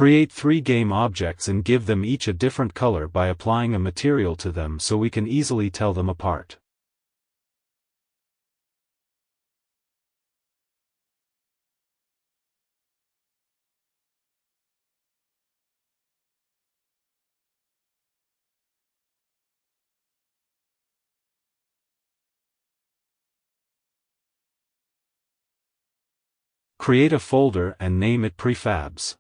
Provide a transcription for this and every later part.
Create 3 game objects and give them each a different color by applying a material to them so we can easily tell them apart. Create a folder and name it Prefabs.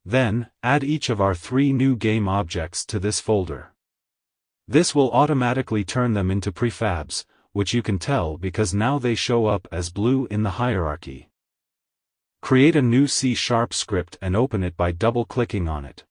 Then, add each of our 3 new game objects to this folder. This will automatically turn them into prefabs, which you can tell because now they show up as blue in the hierarchy. Create a new C# script and open it by double-clicking on it.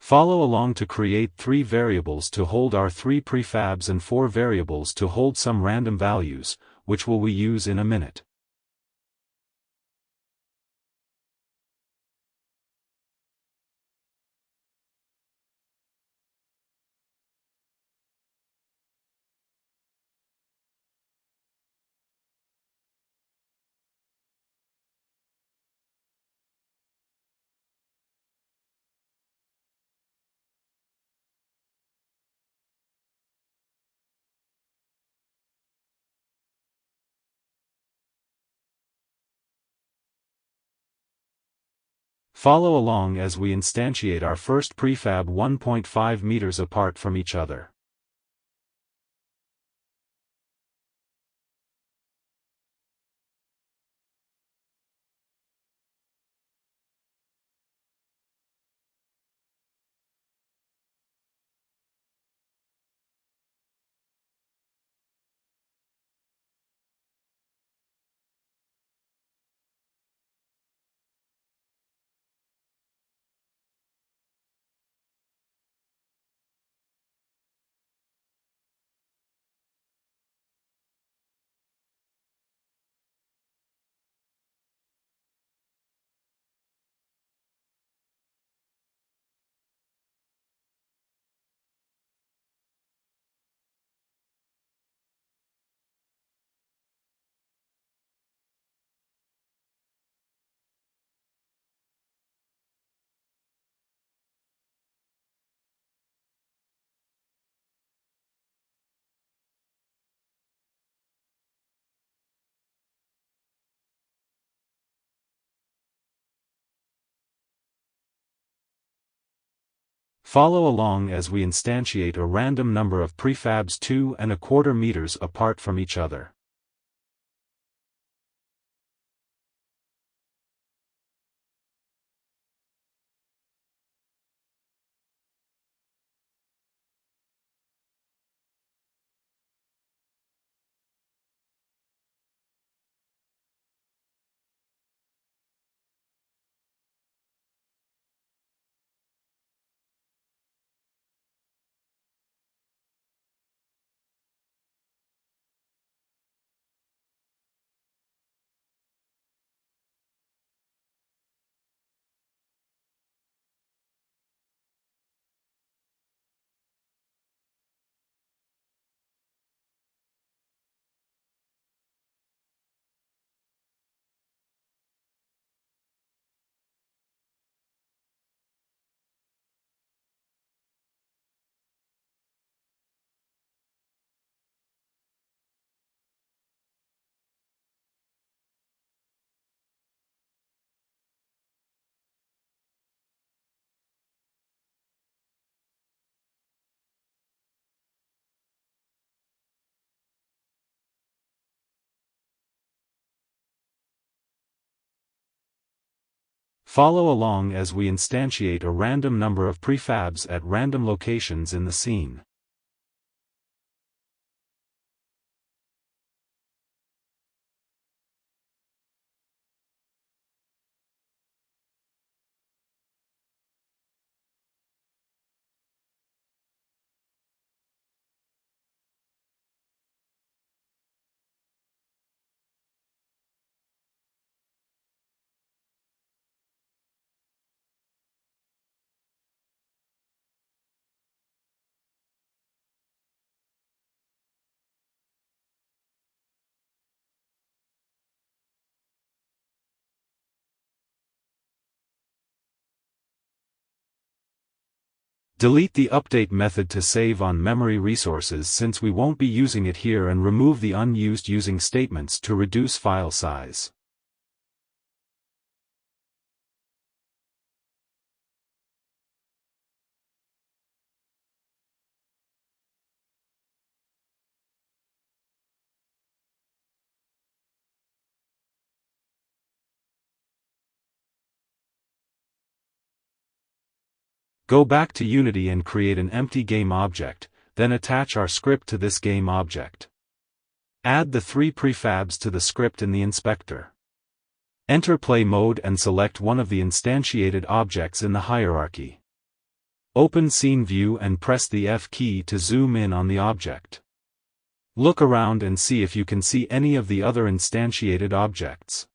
Follow along to create 3 variables to hold our 3 prefabs and 4 variables to hold some random values, which we use in a minute. Follow along as we instantiate our first prefab 1.5 meters apart from each other. Follow along as we instantiate a random number of prefabs 2¼ meters apart from each other. Follow along as we instantiate a random number of prefabs at random locations in the scene. Delete the update method to save on memory resources since we won't be using it here, and remove the unused using statements to reduce file size. Go back to Unity and create an empty game object, then attach our script to this game object. Add the 3 prefabs to the script in the inspector. Enter play mode and select one of the instantiated objects in the hierarchy. Open Scene View and press the F key to zoom in on the object. Look around and see if you can see any of the other instantiated objects.